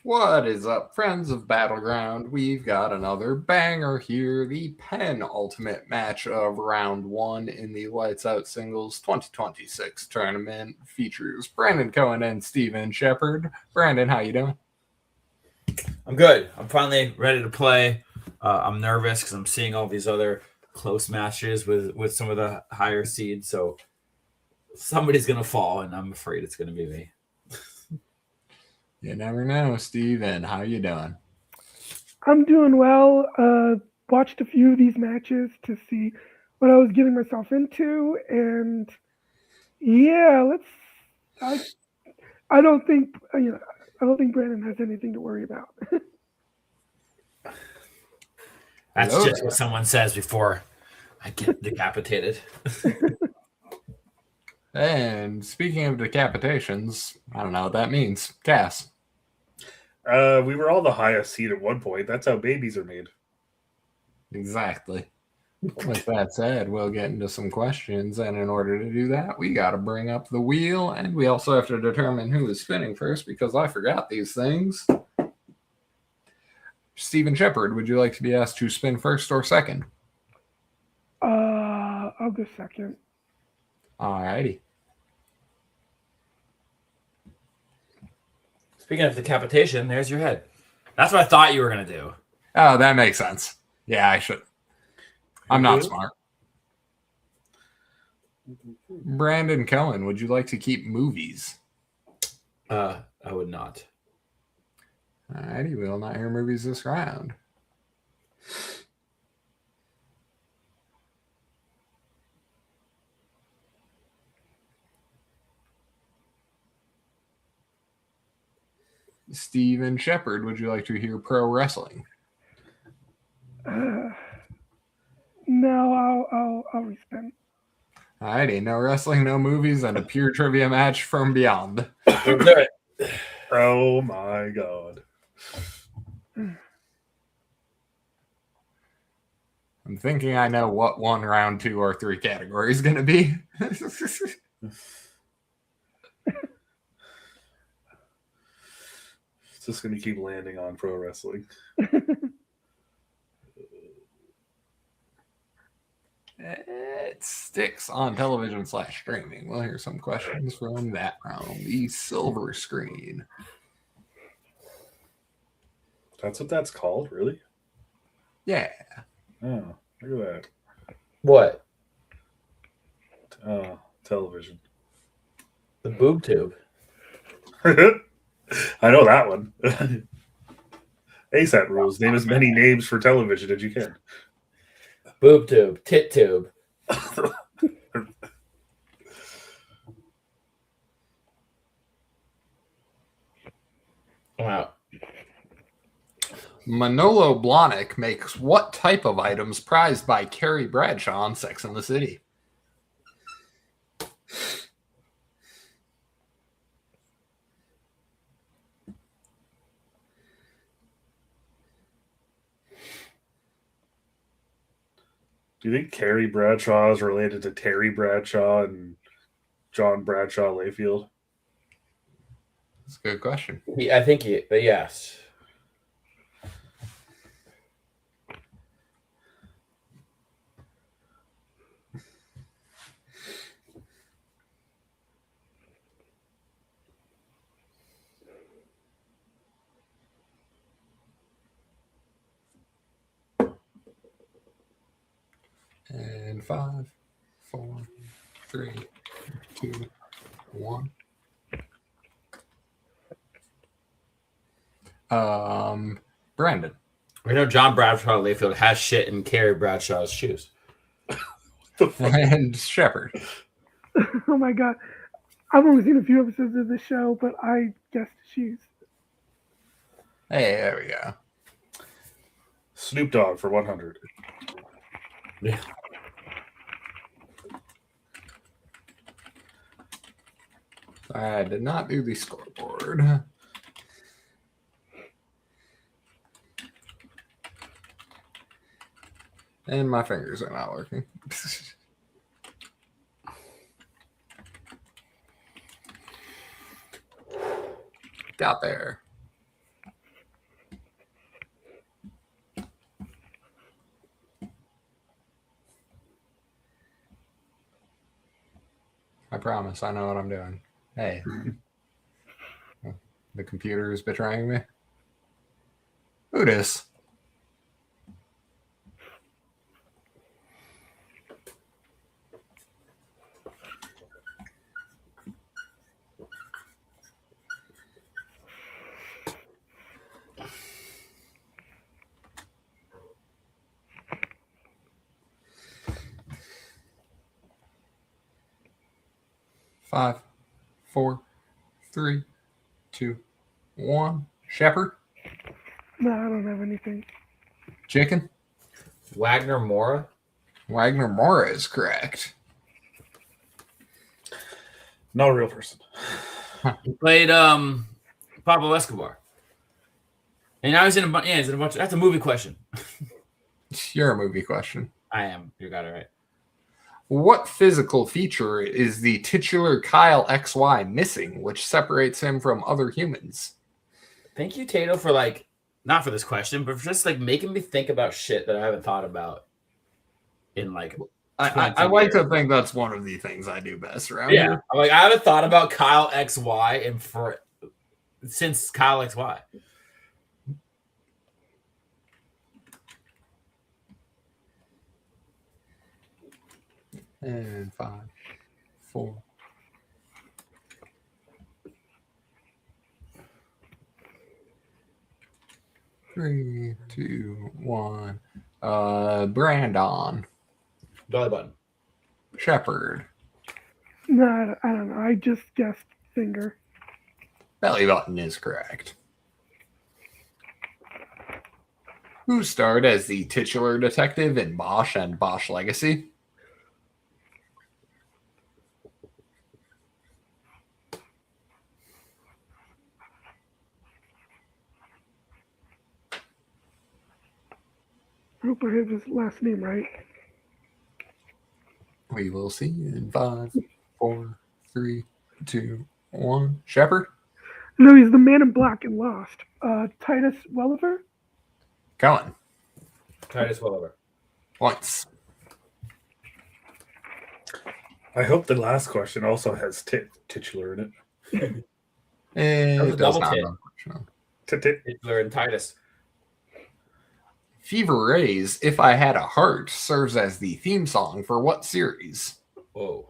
What is up, friends of Battleground? We've got another banger here. The penultimate match of round one in the Lights Out Singles 2026 tournament features Brandon Cohen and Steven Shepard. Brandon, how you doing? I'm good. I'm finally ready to play. I'm nervous because I'm seeing all these other close matches with some of the higher seeds. So somebody's gonna fall, and I'm afraid it's gonna be me. You never know, Steven. How you doing? I'm doing well. Watched a few of these matches to see what I was getting myself into, and yeah, let's. I I don't think I don't think Brandon has anything to worry about. That's Hello just there. what someone says before I get decapitated. And speaking of decapitations, I don't know what that means. Cass. We were all the highest seed at one point. That's how babies are made. Exactly. With that said, we'll get into some questions, and in order to do that, we got to bring up the wheel, and we also have to determine who is spinning first because I forgot these things. Steven Shepard, would you like to be asked to spin first or second? I'll go second. Alrighty. Speaking of decapitation, there's your head. That's what I thought you were gonna do. Oh, that makes sense. Yeah, I should. I'm not smart. Brandon Cohen, would you like to keep movies? I would not. Alrighty, we will not hear movies this round. Steven Shepard, would you like to hear pro wrestling? No, I'll respin. Alrighty, no wrestling, no movies, and a pure trivia match from beyond. Let's do it. Oh my god. I'm thinking I know what one, round 2, or 3 category is going to be. It's just going to keep landing on pro wrestling. It sticks on television / streaming. We'll hear some questions from that round. The silver screen. That's what that's called, really? Yeah. Oh, look at What? that. Oh, television. The boob tube. I know that one. ASAT rules. Name as many names for television as you can. Boob tube. Tit tube. Wow. Manolo Blahnik makes what type of items prized by Carrie Bradshaw on Sex and the City? Do you think Carrie Bradshaw is related to Terry Bradshaw and John Bradshaw Layfield? That's a good question. I think yes. And 5, 4, 3, 2, 1. Brandon. We know John Bradshaw Layfield has shit in Carrie Bradshaw's shoes. And Shepard. Oh my god, I've only seen a few episodes of this show, but I guessed shoes. Hey, there we go. Snoop Dogg for 100. Yeah. I did not do the scoreboard. And my fingers are not working. Got there. promise I know what I'm doing. Hey, the computer is betraying me. Who dis? Five, 4, 3, 2, 1. Shepard? No, I don't have anything. Chicken? Wagner Mora. Wagner Mora is correct. Not a real person. He played Pablo Escobar. And now he's in a bunch. Yeah, he's in a bunch. That's a movie question. You're a movie question. I am. You got it right. What physical feature is the titular Kyle XY missing, which separates him from other humans? Thank you, Tato, for not for this question, but for just making me think about shit that I haven't thought about in I like to think that's one of the things I do best around here. I haven't thought about Kyle XY since Kyle XY. And 5, 4. 3, 2, 1. Brandon. Belly button. Shepard. No, I don't know. I just guessed finger. Belly button is correct. Who starred as the titular detective in Bosch and Bosch Legacy? I hope I have his last name right. We will see in 5, 4, 3, 2, 1. Shepard? No, he's the man in black in Lost. Titus Welliver? Cohen. Titus Welliver. Points. I hope the last question also has titular in it. That was a It does double not, tit. unfortunately. Hitler and Titus. Fever Ray's If I Had a Heart serves as the theme song for what series? Whoa.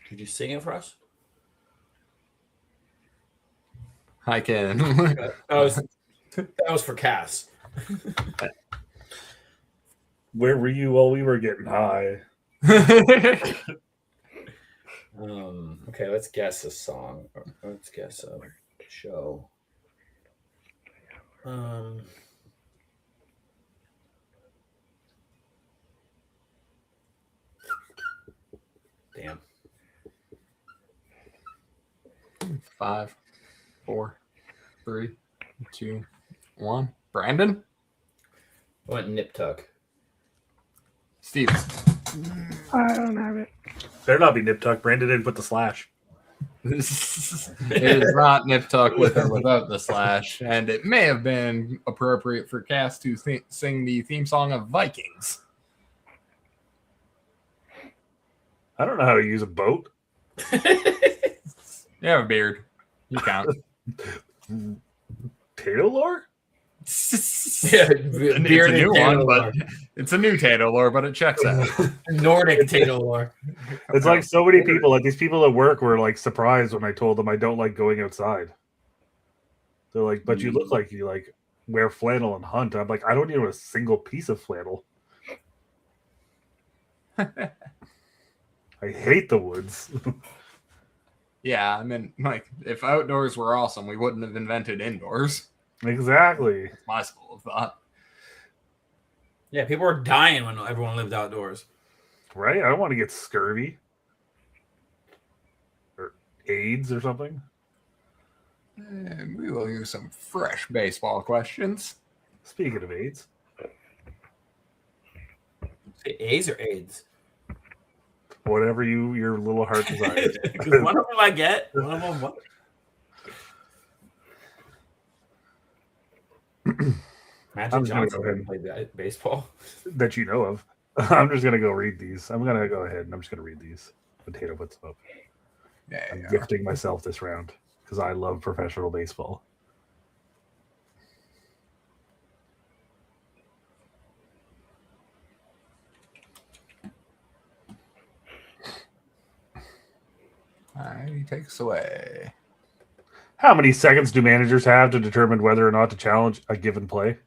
Did you sing it for us? I can. That was for Cass. Where were you while we were getting high? Okay, let's guess a song. Let's guess a show. Damn. 5, 4, 3, 2, 1. Brandon? I went Nip Tuck. Steve. I don't have it. Better not be Nip Tuck. Brandon didn't put the slash. It is not Nip Tuck with or without the slash, and it may have been appropriate for Cass to sing the theme song of Vikings. I don't know how to use a boat. You have a beard. You count. Tato lore? Yeah, It's a new one, but it's a new Tato lore, but it checks out. Nordic Tato lore. It's like so many people, like these people at work were like surprised when I told them I don't like going outside. They're like, but you look like you like wear flannel and hunt. I'm like, I don't need a single piece of flannel. I hate the woods. Yeah, I mean, like, if outdoors were awesome, we wouldn't have invented indoors. Exactly. That's my school of thought. Yeah, people were dying when everyone lived outdoors. Right? I don't want to get scurvy. Or AIDS or something. And we will use some fresh baseball questions. Speaking of AIDS. A's or AIDS? Whatever your little heart desires. One of them I get. One of them what? Magic I'm just gonna Johnson go ahead played baseball. that you know of. I'm just gonna go read these. I'm gonna go ahead and I'm just gonna read these. Potato puts them up. Yeah, I'm gifting myself this round because I love professional baseball. All right, he takes away. How many seconds do managers have to determine whether or not to challenge a given play?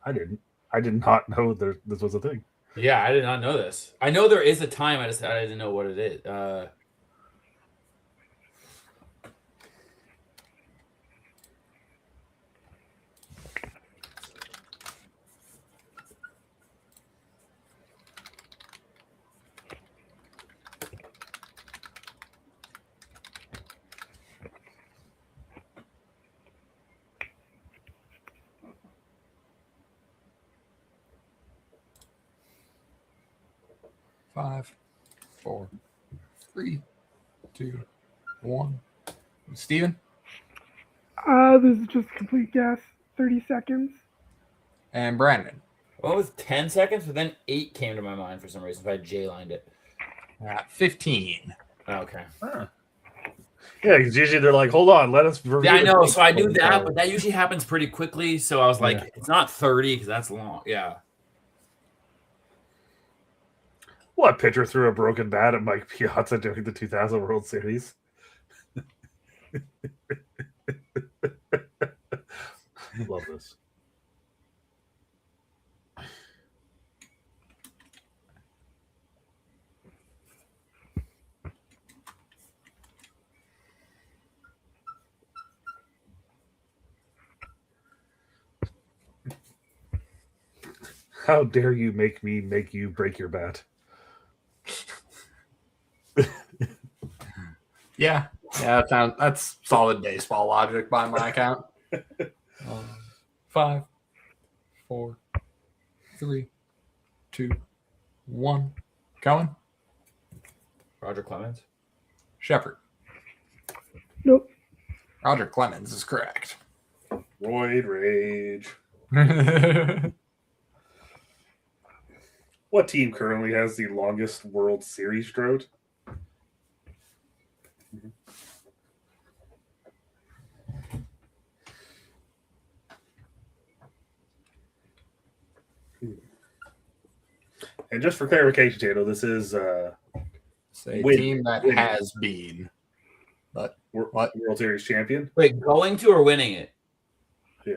I didn't. I did not know this was a thing. Yeah, I did not know this. I know there is a time. I didn't know what it is. 5, 4, 3, 2, 1. Steven? This is just a complete guess. 30 seconds. And Brandon. What was 10 seconds? But then 8 came to my mind for some reason. If I J-lined it. 15. Okay. Huh. Yeah, because usually they're like, hold on, let us review. Yeah, I know. So I knew the that, but that usually happens pretty quickly. So I was like, Yeah. it's not 30 because that's long. Yeah. What pitcher threw a broken bat at Mike Piazza during the 2000 World Series? Love this. How dare you make you break your bat? Yeah, that's solid baseball logic by my account. 5, 4, 3, 2, 1. Cohen? Roger Clemens. Shepard. Nope. Roger Clemens is correct. Roid rage. What team currently has the longest World Series drought? And just for clarification, Tato, this is It's a Win. team that Win. has been. But what? World Series champion. Wait, going to or winning it? Yeah.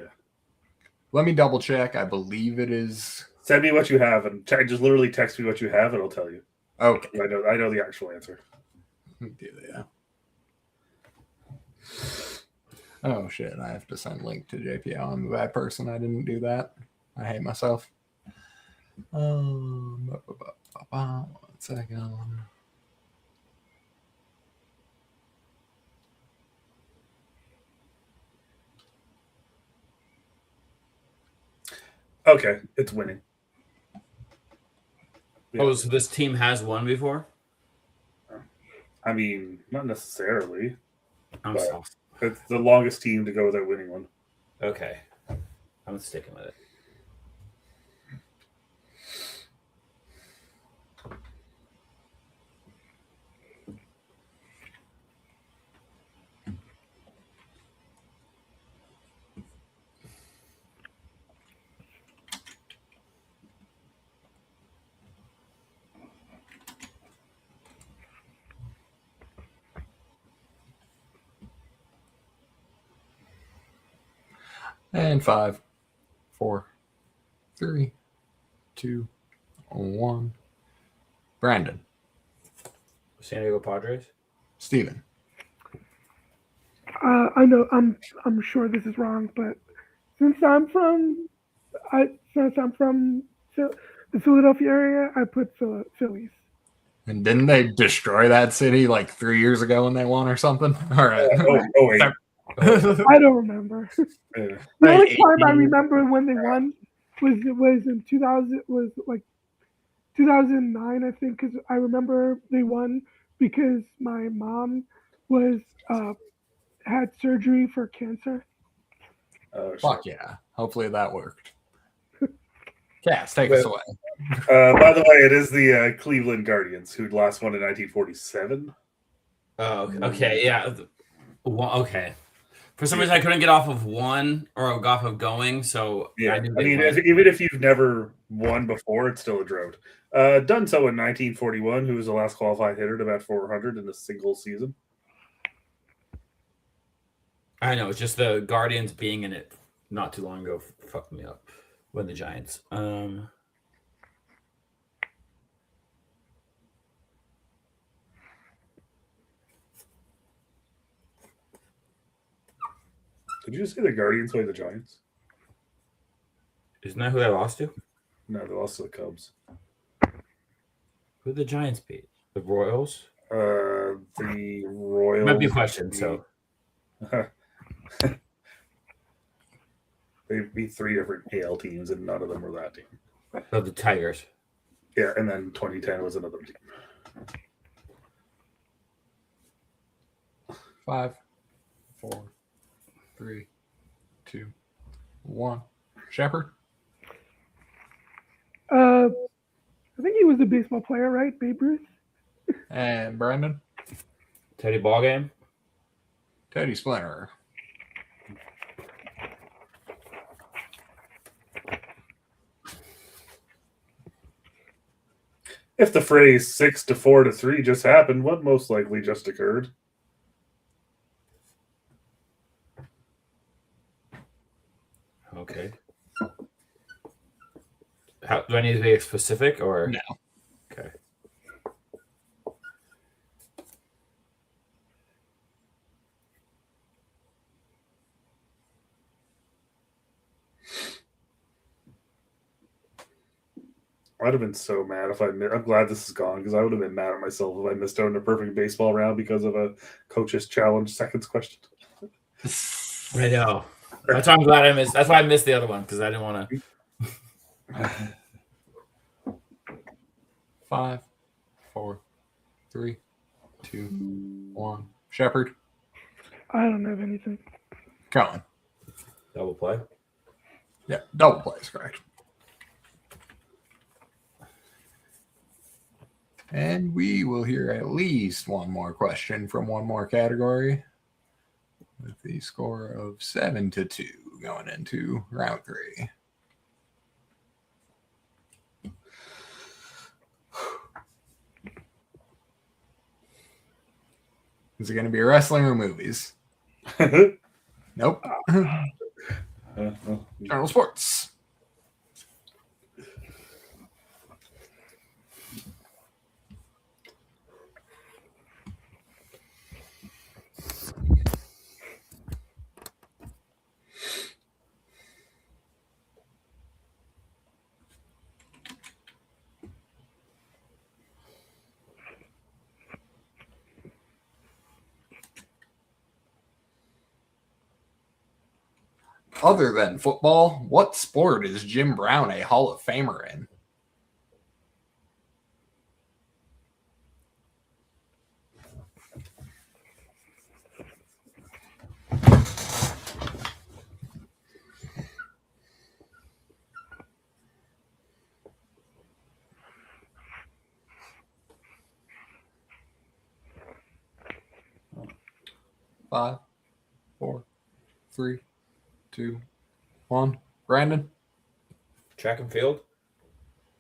Let me double check. I believe it is. Send me what you have, and just literally text me what you have, and I'll tell you. Okay. I know the actual answer. Yeah. Oh shit! I have to send link to JPL. I'm a bad person. I didn't do that. I hate myself. 1 second. Okay, it's winning. Yeah. Oh, so this team has won before? I mean, not necessarily. I'm But- so It's the longest team to go without winning one. okay. I'm sticking with it. And 5, 4, 3, 2, 1. Brandon. San Diego Padres? Steven. I know I'm sure this is wrong, but since I'm from the Philadelphia area, I put Phillies. And didn't they destroy that city like 3 years ago when they won or something? All right. Wait. I don't remember. Yeah. The only Hey, time I 18. remember when they won was in 2000 was like 2009, I think, because I remember they won because my mom was had surgery for cancer. Oh, shit. Fuck yeah. Hopefully that worked. Cass, take us away. By the way, it is the Cleveland Guardians who last won in 1947. Oh, okay, yeah. Okay. For some reason, I couldn't get off of one or off of going, so Yeah, I knew I mean, went. even if you've never won before, it's still a drought. Done so in 1941, who was the last qualified hitter to bat 400 in a single season. I know, it's just the Guardians being in it not too long ago fucked me up when the Giants. Did you just say the Guardians play the Giants? Isn't that who they lost to? No, they lost to the Cubs. Who did the Giants beat? The Royals? The Royals. Might be a question, so. They beat 3 different AL teams, and none of them were that team. Oh, the Tigers. Yeah, and then 2010 was another team. 5, 4, 3, 2, 1. Shepard? I think he was a baseball player, right? Babe Ruth? And Brandon? Teddy Ballgame? Teddy Splinter. If the phrase 6 to 4 to 3 just happened, what most likely just occurred? Okay. Do I need to be specific or No. Okay. I'd have been so mad if I'm glad this is gone because I would have been mad at myself if I missed out on a perfect baseball round because of a coach's challenge seconds question. I know. That's why I'm glad I missed. That's why I missed the other one because I didn't want to. 5, 4, 3, 2, 1. Shepard? I don't have anything. Cohen? Double play. Yeah, double play is correct. And we will hear at least one more question from one more category with the score of 7-2 going into round 3. Is it going to be wrestling or movies? Nope. General sports. Other than football, what sport is Jim Brown a Hall of Famer in? Five, 4, 3, 2, 1. Brandon? Track and field.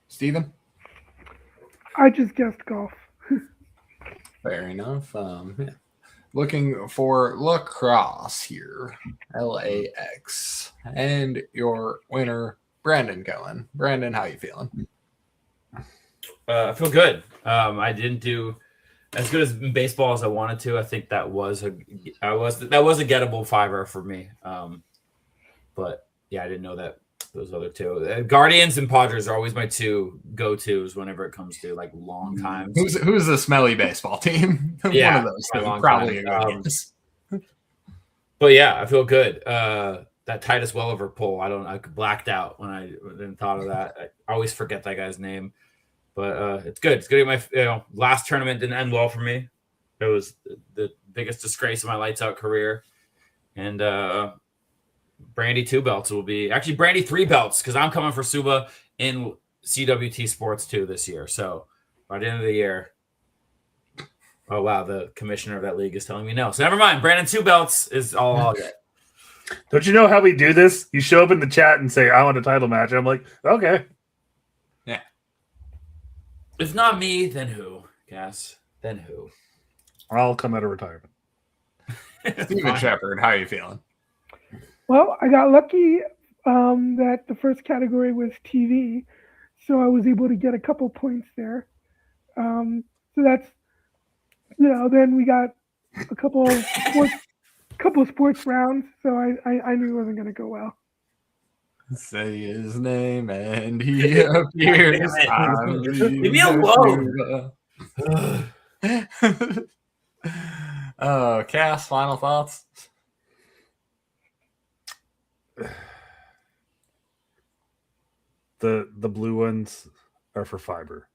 Steven? I just guessed golf. Fair enough. Yeah. Looking for lacrosse here. LAX. And your winner, Brandon Cohen. Brandon, how you feeling? I feel good. I didn't do as good as baseball as I wanted to. I think that was a gettable fiver for me. But yeah, I didn't know that those other two. Guardians and Padres are always my two go-tos whenever it comes to like long times. Who's the smelly baseball team? Yeah, one of those two. long Probably time. a good guess. But yeah, I feel good. That Titus Welliver pull, I blacked out when I didn't thought of that. I always forget that guy's name. But it's good. It's good. My last tournament didn't end well for me. It was the biggest disgrace of my lights out career, and Brandy 2 belts will be actually Brandy 3 belts because I'm coming for Suba in CWT Sports 2 this year. So by the end of the year, oh wow, the commissioner of that league is telling me no. So never mind. Brandon 2 belts is all I'll get. Don't you know how we do this? You show up in the chat and say, I want a title match. I'm like, okay. Yeah. If not me, then who? Cass, then who? I'll come out of retirement. Steven Shepard, how are you feeling? Well, I got lucky that the first category was TV, so I was able to get a couple points there. So that's, then we got a couple of sports rounds, so I knew it wasn't going to go well. Say his name and he appears. Leave me alone. Oh, Cass, final thoughts? The blue ones are for fiber.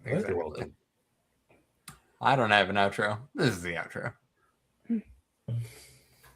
Exactly. You're welcome. I don't have an outro. This is the outro.